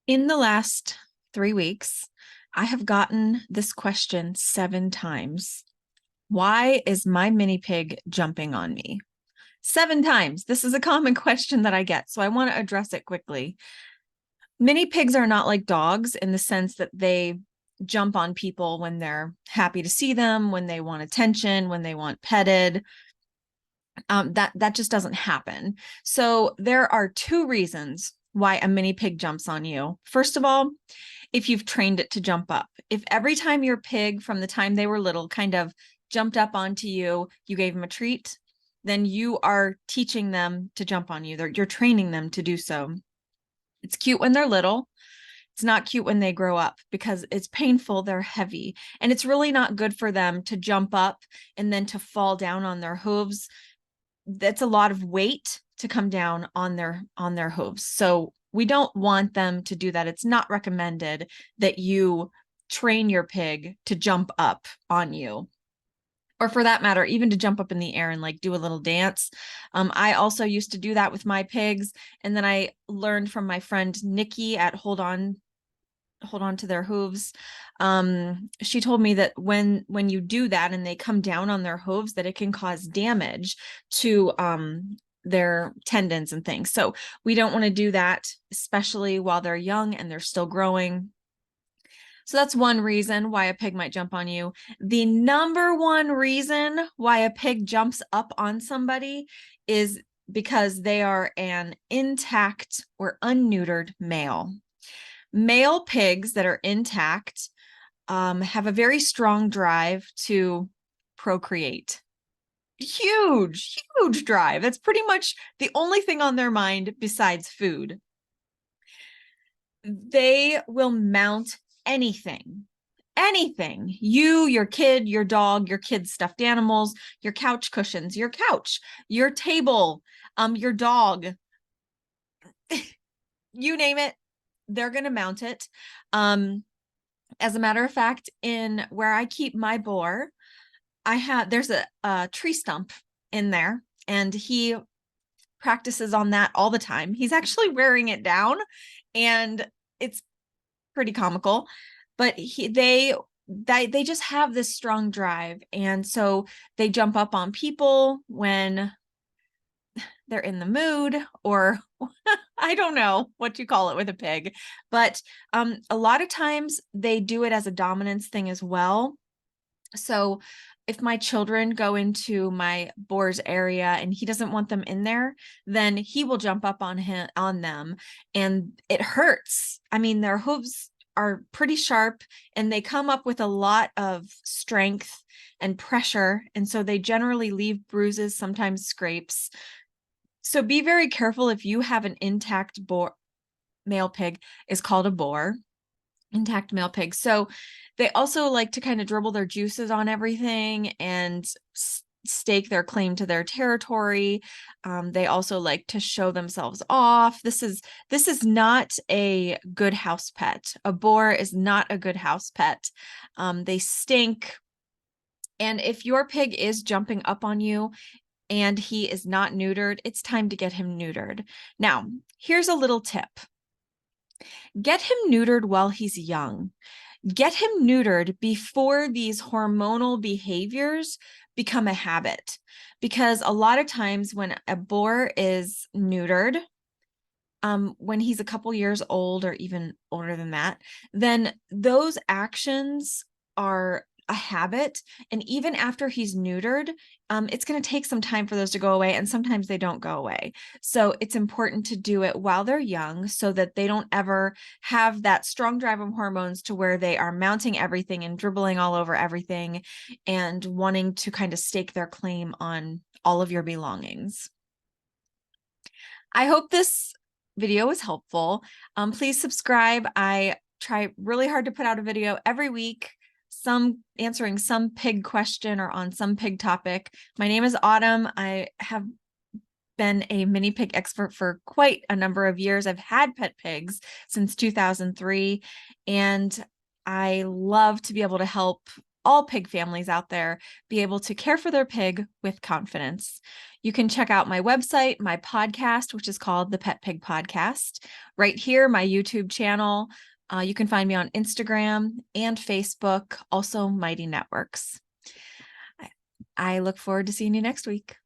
In the last 3 weeks, I have gotten this question 7 times. Why is my mini pig jumping on me? 7 times. This is a common question that I get, so I want to address it quickly. Mini pigs are not like dogs in the sense that they jump on people when they're happy to see them, when they want attention, when they want petted. That just doesn't happen. So there are 2 reasons why a mini pig jumps on you. First of all, if you've trained it to jump up. If every time your pig from the time they were little kind of jumped up onto you, you gave them a treat, then you are teaching them to jump on you. You're training them to do so. It's cute when they're little. It's not cute when they grow up because it's painful. They're heavy. And it's really not good for them to jump up and then to fall down on their hooves. That's a lot of weight to come down on their hooves. So we don't want them to do that. It's not recommended that you train your pig to jump up on you, or for that matter, even to jump up in the air and like do a little dance. I also used to do that with my pigs. And then I learned from my friend Nikki at Hold On to Their Hooves. She told me that when you do that and they come down on their hooves, that it can cause damage to their tendons and things. So we don't want to do that, especially while they're young and they're still growing. So that's one reason why a pig might jump on you. The number one reason why a pig jumps up on somebody is because they are an intact or unneutered male. Male pigs that are intact have a very strong drive to procreate. Huge, huge drive. That's pretty much the only thing on their mind besides food. They will mount anything. Anything. You, your kid, your dog, your kid's stuffed animals, your couch cushions, your couch, your table, your dog. You name it, they're going to mount it. As a matter of fact, in where I keep my boar, there's a tree stump in there, and he practices on that all the time. He's actually wearing it down, and it's pretty comical, but they just have this strong drive, and so they jump up on people when they're in the mood, or I don't know what you call it with a pig, but a lot of times they do it as a dominance thing as well. So if my children go into my boar's area and he doesn't want them in there, then he will jump up on them, and it hurts. I mean, their hooves are pretty sharp and they come up with a lot of strength and pressure, and so they generally leave bruises, sometimes scrapes. So be very careful if you have an intact male pig is called a boar, intact male pig. So they also like to kind of dribble their juices on everything and stake their claim to their territory. They also like to show themselves off. This is not a good house pet. A boar is not a good house pet. They stink. And if your pig is jumping up on you and he is not neutered, it's time to get him neutered. Now, here's a little tip. Get him neutered while he's young. Get him neutered before these hormonal behaviors become a habit. Because a lot of times when a boar is neutered, when he's a couple years old or even older than that, then those actions are a habit. And even after he's neutered, it's going to take some time for those to go away. And sometimes they don't go away. So it's important to do it while they're young so that they don't ever have that strong drive of hormones to where they are mounting everything and dribbling all over everything and wanting to kind of stake their claim on all of your belongings. I hope this video was helpful. Please subscribe. I try really hard to put out a video every week, answering some pig question or on some pig topic. My name is Autumn. I have been a mini pig expert for quite a number of years. I've had pet pigs since 2003, and I love to be able to help all pig families out there be able to care for their pig with confidence. You can check out my website, my podcast, which is called the Pet Pig Podcast, right here, my YouTube channel. You can find me on Instagram and Facebook, also Mighty Networks. I look forward to seeing you next week.